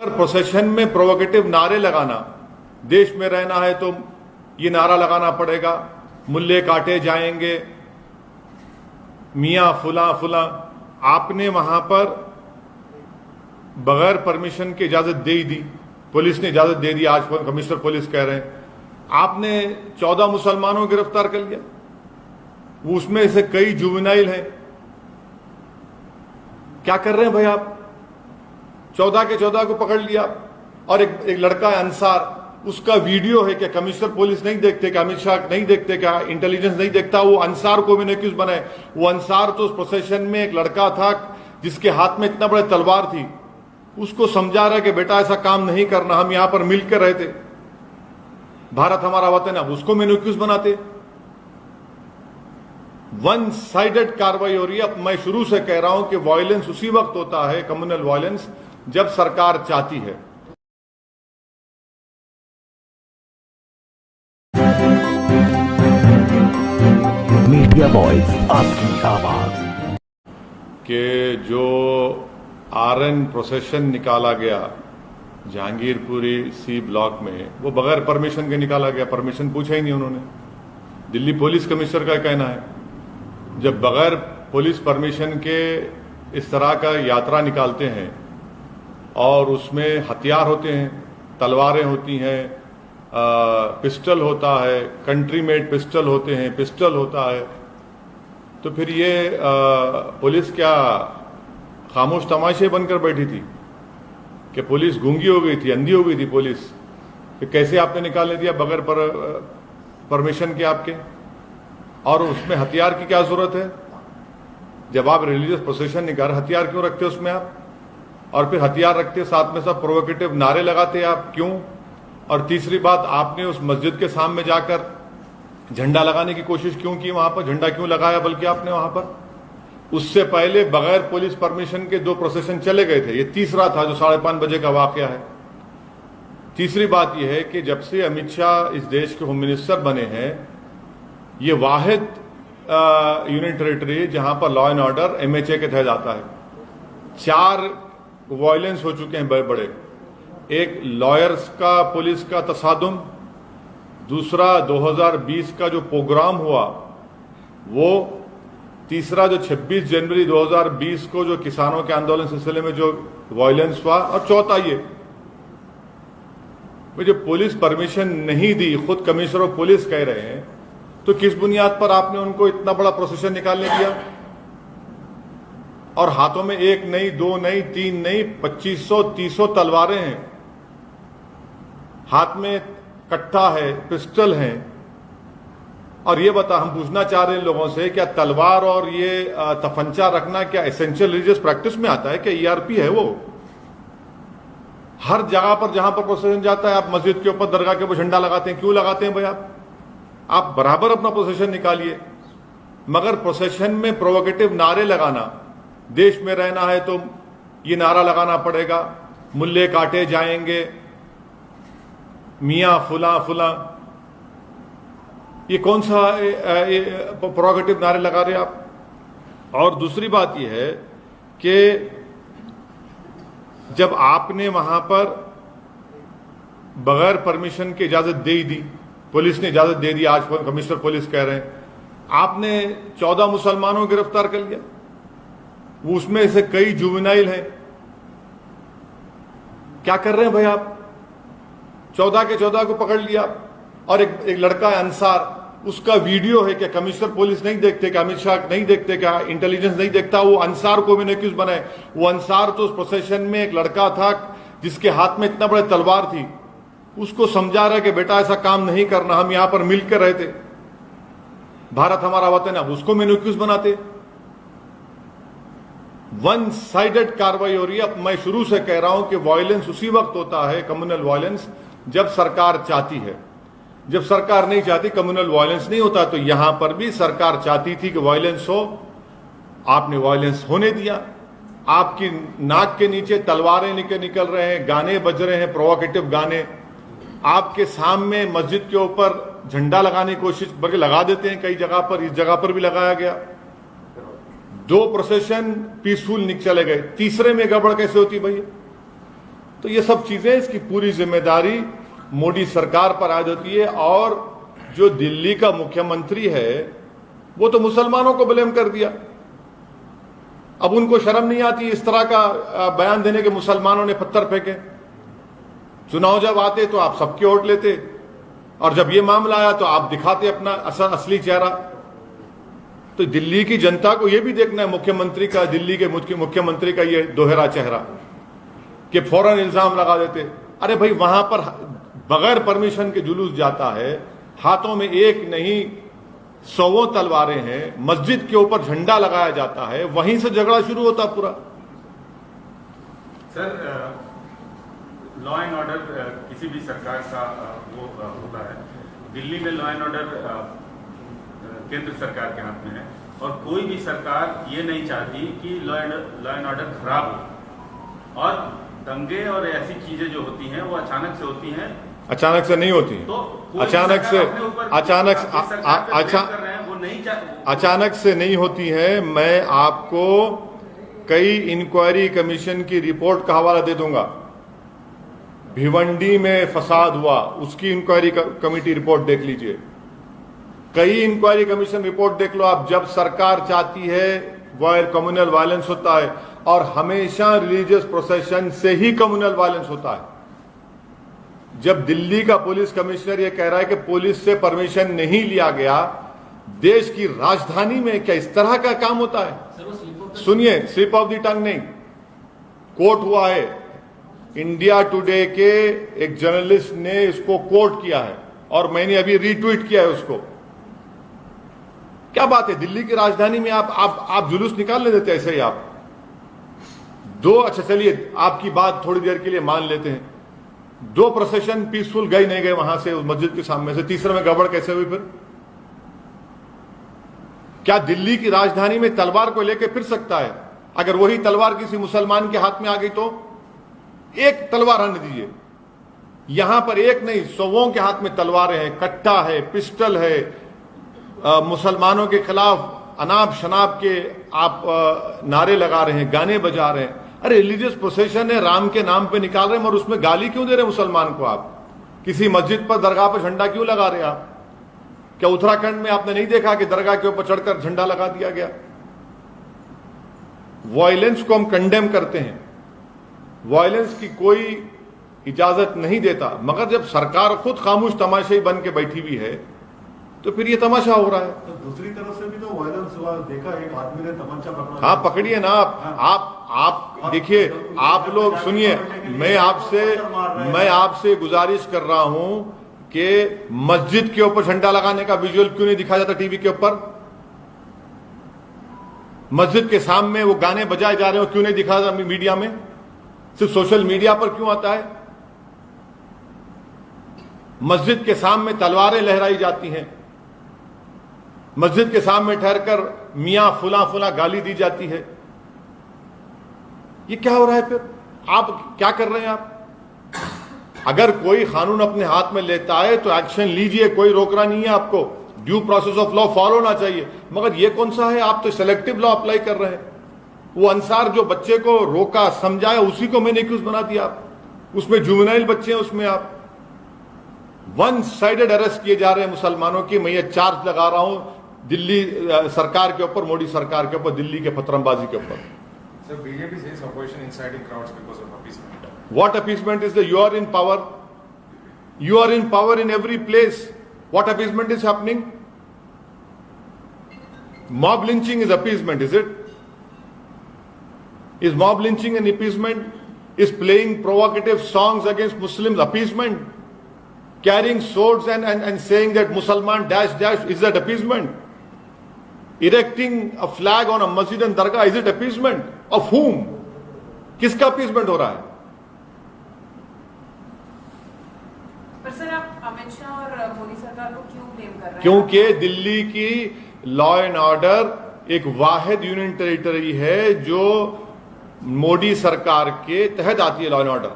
Procession में provocative नारे लगाना, देश में रहना है तो ये नारा लगाना पड़ेगा, मुल्ले काटे जाएंगे, मियां फुला फुला, आपने वहां पर बगैर परमिशन की इजाजत दे ही दी। पुलिस ने इजाजत दे दी, आज कमिश्नर पुलिस कह रहे हैं। आपने 14 मुसलमानों को गिरफ्तार कर लिया, वो उसमें से कई जुवेनाइल हैं। क्या कर रहे हैं भाई आप? 14 के 14 को पकड़ लिया। और एक लड़का है अंसार, उसका वीडियो है। क्या कमिश्नर पुलिस नहीं देखते? क्या अमित शाह नहीं देखते? क्या इंटेलिजेंस नहीं देखता? वो अंसार को भी एक्यूज बनाए। वो अंसार तो उस प्रोसेशन में एक लड़का था जिसके हाथ में इतना बड़ा तलवार थी, उसको समझा रहा है कि बेटा ऐसा काम नहीं करना, हम यहां पर मिलकर रहते, भारत हमारा वतन है, उसको मैंने एक्यूज बनाते। वन साइडेड कार्रवाई हो रही है। अब मैं शुरू से कह रहा हूं कि वायलेंस उसी वक्त होता है, कम्युनल वायलेंस, जब सरकार चाहती है। मीडिया वॉइस, आपकी आवाज। कि जो आरएन प्रोसेशन निकाला गया जहांगीरपुरी सी ब्लॉक में, वो बगैर परमिशन के निकाला गया। परमिशन पूछा ही नहीं उन्होंने। दिल्ली पुलिस कमिश्नर का कहना है, जब बगैर पुलिस परमिशन के इस तरह का यात्रा निकालते हैं और उसमें हथियार होते हैं, तलवारें होती हैं, पिस्टल होता है, कंट्री मेड पिस्टल होते हैं, पिस्टल होता है, तो फिर ये पुलिस क्या खामोश तमाशे बनकर बैठी थी कि पुलिस गूंगी हो गई थी, अंधी हो गई थी पुलिस? कि कैसे आपने निकालने दिया बगैर परमिशन के आपके? और उसमें हथियार की क्या जरूरत है? जब आप रिलीजियस प्रोसेशन निकाल, हथियार क्यों रखते उसमें आप? और फिर हथियार रखते साथ में सब प्रोवोकेटिव नारे लगाते आप, क्यों? और तीसरी बात, आपने उस मस्जिद के सामने जाकर झंडा लगाने की कोशिश क्यों की? वहां पर झंडा क्यों लगाया बल्कि आपने वहां पर? उससे पहले बगैर पुलिस परमिशन के 2 प्रोसेशन चले गए थे। ये तीसरा था जो 5:30 बजे का वाकया है। तीसरी बात यह है कि जब से अमित शाह इस देश के होम मिनिस्टर बने हैं, ये वाहिद यूनियन टेरिटरी जहां पर लॉ एंड ऑर्डर एमएचए के तहत आता है। 4 वायलेंस हो चुके हैं बड़े बड़े। एक लॉयर्स का पुलिस का तसादुम, दूसरा 2020 का जो प्रोग्राम हुआ वो, तीसरा जो 26 जनवरी 2020 को जो किसानों के आंदोलन सिलसिले में जो वायलेंस हुआ, और चौथा ये जो पुलिस परमिशन नहीं दी, खुद कमिश्नर ऑफ पुलिस कह रहे हैं, तो किस बुनियाद पर आपने उनको इतना बड़ा प्रोसेशन निकालने दिया? और हाथों में 1 नहीं, 2 नहीं, 3 नहीं, 2500 300 तलवारें हैं, हाथ में कट्टा है, पिस्टल है। और ये हम पूछना चाह रहे हैं लोगों से, क्या तलवार और ये तफंचा रखना क्या एसेंशियल रिलीजियस प्रैक्टिस में आता है? क्या ईआरपी है वो? हर जगह पर जहां पर प्रोसेशन जाता है, आप मस्जिद के ऊपर, दरगाह के ऊपर झंडा लगाते हैं, क्यों लगाते हैं भाई आप बराबर अपना प्रोसेशन निकालिए। मगर प्रोसेशन में प्रोवोकेटिव नारे लगाना, देश में रहना है तो ये नारा लगाना पड़ेगा, मुल्ले काटे जाएंगे, मियां फुला फुला, ये कौन सा प्रोवोकेटिव नारे लगा रहे आप? और दूसरी बात यह है कि जब आपने वहां पर बगैर परमिशन की इजाजत दे ही दी, पुलिस ने इजाजत दे दी, आज कमिश्नर पुलिस कह रहे हैं, आपने 14 मुसलमानों को गिरफ्तार कर लिया, वो उसमें से कई जुवेनाइल हैं। क्या कर रहे हैं भाई आप? 14 के 14 को पकड़ लिया। और एक लड़का है अंसार, उसका वीडियो है। क्या कमिश्नर पुलिस नहीं देखते? क्या अमित शाह नहीं देखते? क्या इंटेलिजेंस नहीं देखता? वो अंसार को भी एक्यूज बनाए। वो अंसार तो उस प्रोसेशन में एक लड़का था जिसके हाथ में इतना बड़ा तलवार थी, उसको समझा रहा है कि बेटा ऐसा काम नहीं करना, हम यहां पर मिलकर रहते, भारत हमारा वतन है, उसको मैंने एक्यूज बनाते। वन साइडेड कार्रवाई हो रही है। अब मैं शुरू से कह रहा हूं कि वायलेंस उसी वक्त होता है, कम्युनल वायलेंस, जब सरकार चाहती है। जब सरकार नहीं चाहती, कम्युनल वायलेंस नहीं होता। तो यहां पर भी सरकार चाहती थी कि वायलेंस हो, आपने वायलेंस होने दिया। आपकी नाक के नीचे तलवारें निकल रहे हैं, गाने बज रहे हैं, प्रोवोकेटिव गाने, आपके सामने मस्जिद के ऊपर झंडा लगाने की कोशिश, बल्कि लगा देते हैं कई जगह पर, इस जगह पर भी लगाया गया। 2 प्रोसेशन पीसफुल चले गए, तीसरे में गड़बड़ कैसे होती भैया? तो ये सब चीजें, इसकी पूरी जिम्मेदारी मोदी सरकार पर आयद होती है। और जो दिल्ली का मुख्यमंत्री है वो तो मुसलमानों को ब्लेम कर दिया। अब उनको शर्म नहीं आती इस तरह का बयान देने के मुसलमानों ने पत्थर फेंके। चुनाव जब आते तो आप सबके वोट लेते, और जब ये मामला आया तो आप दिखाते अपना असली चेहरा। तो दिल्ली की जनता को यह भी देखना है मुख्यमंत्री का, दिल्ली के मुख्यमंत्री का ये दोहरा चेहरा, कि फौरन इल्जाम लगा देते। अरे भाई, वहां पर बगैर परमिशन के जुलूस जाता है, हाथों में एक नहीं 100 तलवारें हैं, मस्जिद के ऊपर झंडा लगाया जाता है, वहीं से झगड़ा शुरू होता पूरा। सर, लॉ एंड ऑर्डर किसी भी सरकार का वो होता है। दिल्ली में लॉ एंड ऑर्डर केंद्र सरकार के हाथ में है, और कोई भी सरकार ये नहीं चाहती कि लॉ एंड ऑर्डर खराब हो। और दंगे और ऐसी चीजें जो होती हैं वो अचानक से होती हैं, अचानक से नहीं होती। तो अचानक से नहीं होती है। मैं आपको कई इंक्वायरी कमीशन की रिपोर्ट का हवाला दे दूंगा। भिवंडी में फसाद हुआ, उसकी इंक्वायरी कमेटी रिपोर्ट देख लीजिए। कई इंक्वायरी कमीशन रिपोर्ट देख लो आप। जब सरकार चाहती है कम्युनल वायलेंस होता है, और हमेशा रिलीजियस प्रोसेशन से ही कम्युनल वायलेंस होता है। जब दिल्ली का पुलिस कमिश्नर यह कह रहा है कि पुलिस से परमिशन नहीं लिया गया, देश की राजधानी में क्या इस तरह का काम होता है? सुनिए, स्लिप ऑफ द टंग नहीं, कोर्ट हुआ है। इंडिया टुडे के एक जर्नलिस्ट ने इसको कोट किया है, और मैंने अभी रीट्वीट किया है उसको। क्या बात है, दिल्ली की राजधानी में आप जुलूस निकालने देते ऐसे ही आप दो? अच्छा चलिए, आपकी बात थोड़ी देर के लिए मान लेते हैं, 2 प्रोसेशन पीसफुल गए नहीं गए वहां से उस मस्जिद के सामने से, तीसरे में गड़बड़ कैसे हुई? फिर क्या दिल्ली की राजधानी में तलवार को लेकर फिर सकता है? अगर वही तलवार किसी मुसलमान के हाथ में आ गई तो एक तलवार आने दीजिए। यहां पर एक नहीं, 100 के हाथ में तलवारें हैं, कट्टा है, पिस्टल है, मुसलमानों के खिलाफ अनाप शनाप के आप नारे लगा रहे हैं, गाने बजा रहे हैं। अरे रिलीजियस प्रोसेशन है, राम के नाम पे निकाल रहे हैं, और उसमें गाली क्यों दे रहे हैं मुसलमान को? आप किसी मस्जिद पर, दरगाह पर झंडा क्यों लगा रहे हैं आप? क्या उत्तराखंड में आपने नहीं देखा कि दरगाह के ऊपर चढ़कर झंडा लगा दिया गया? वायलेंस को हम कंडेम करते हैं, वायलेंस की कोई इजाजत नहीं देता, मगर जब सरकार खुद खामोश तमाशाई बन के बैठी हुई है तो फिर ये तमाशा हो रहा है। तो दूसरी तरफ से भी तो वायलेंस हुआ, देखा एक आदमी ने तमंचा पकड़ा। हाँ, पकड़िए ना आप देखिए, आप लोग सुनिए, मैं आपसे गुजारिश कर रहा हूं कि मस्जिद के ऊपर झंडा लगाने का विजुअल क्यों नहीं दिखाया जाता टीवी के ऊपर? मस्जिद के सामने वो गाने बजाए जा रहे हो, क्यों नहीं दिखाया जाता मीडिया में? सिर्फ सोशल मीडिया पर क्यों आता है? मस्जिद के सामने तलवारें लहराई जाती हैं, मस्जिद के सामने ठहरकर मियां फुला फुला गाली दी जाती है। ये क्या हो रहा है? फिर आप क्या कर रहे हैं? आप अगर कोई कानून अपने हाथ में लेता है तो एक्शन लीजिए, कोई रोकना नहीं है आपको। Due process of law follow होना चाहिए, मगर ये कौन सा है? आप तो सिलेक्टिव लॉ अप्लाई कर रहे हैं। वो अंसार जो बच्चे को रोका समझाया, उसी को मैंने एक्यूज बना दिया आप। उसमें जुवेनाइल बच्चे हैं, उसमें आप वन साइडेड अरेस्ट किए जा रहे हैं मुसलमानों की। मैं ये चार्ज लगा रहा हूं दिल्ली सरकार के ऊपर, मोदी सरकार के ऊपर, दिल्ली के पत्रंबाजी के ऊपर। Sir, BJP says opposition inciting crowds because of appeasement. What appeasement is the? You are in power. You are in power in every place. What appeasement is happening? Mob lynching is appeasement, is it? Is mob lynching an appeasement? Is playing provocative songs against Muslims appeasement? Carrying swords and saying that Musalman dash dash, is that appeasement? Erecting a flag on a masjid and dargah, is it appeasement? Of whom? किसका appeasement हो रहा है? पर sir, आप अमित शाह और मोदी सरकार को क्यों ब्लेम कर रहे हैं? क्योंकि दिल्ली की लॉ एंड ऑर्डर एक वाहिद यूनियन टेरिटरी है जो मोदी सरकार के तहत आती है। लॉ एंड ऑर्डर,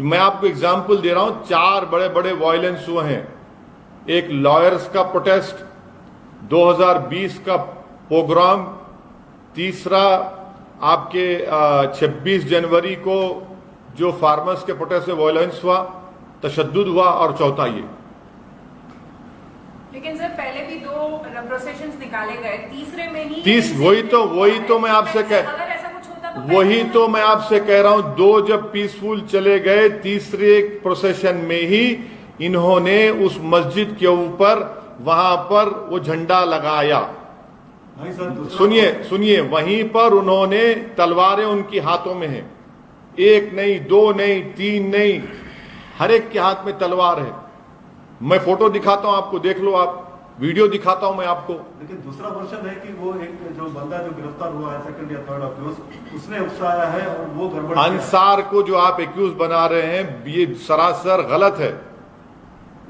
मैं आपको एग्जाम्पल दे रहा हूं, 4 बड़े बड़े वायलेंस हुए हैं। एक लॉयर्स का प्रोटेस्ट, 2020 का प्रोग्राम, तीसरा आपके 26 जनवरी को जो फार्मर्स के प्रोटेस्ट में वायलेंस हुआ, तशद्दुद हुआ, और चौथा ये। लेकिन सर पहले भी 2 प्रोसेशंस निकाले गए, तीसरे में ही वही तो मैं आपसे कह अगर ऐसा कुछ होता तो वही तो मैं आपसे कह रहा हूं, 2 जब पीसफुल चले गए, तीसरे प्रोसेशन में ही इन्होंने उस मस्जिद के ऊपर वहां पर वो झंडा लगाया। नहीं सर, सुनिए, वहीं पर उन्होंने तलवारें उनकी हाथों में हैं, 1 नहीं, 2 नहीं, 3 नहीं, हर एक के हाथ में तलवार है। मैं फोटो दिखाता हूं आपको, देख लो आप, वीडियो दिखाता हूं मैं आपको। लेकिन दूसरा वर्षन है कि वो एक जो बंदा जो गिरफ्तार हुआ है, सेकंड या थर्ड अक्यूज, उसने उकसाया है और वो गड़बड़ किया है। अंसार को जो आप एक्यूज बना रहे हैं, ये सरासर गलत है।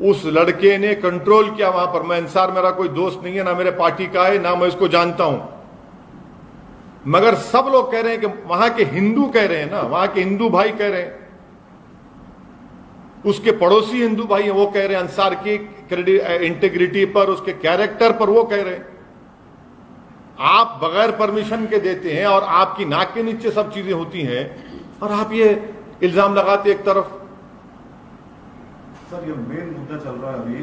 उस लड़के ने कंट्रोल किया वहां पर। मैं अंसार मेरा कोई दोस्त नहीं है, ना मेरे पार्टी का है, ना मैं इसको जानता हूं, मगर सब लोग कह रहे हैं कि वहां के हिंदू कह रहे हैं ना, वहां के हिंदू भाई कह रहे हैं, उसके पड़ोसी हिंदू भाई हैं, वो कह रहे हैं अंसार की इंटीग्रिटी पर, उसके कैरेक्टर पर वो कह रहे हैं। आप बगैर परमिशन के देते हैं और आपकी नाक के नीचे सब चीजें होती हैं, और आप ये इल्जाम लगाते एक तरफ। सर, ये मेन मुद्दा चल रहा है अभी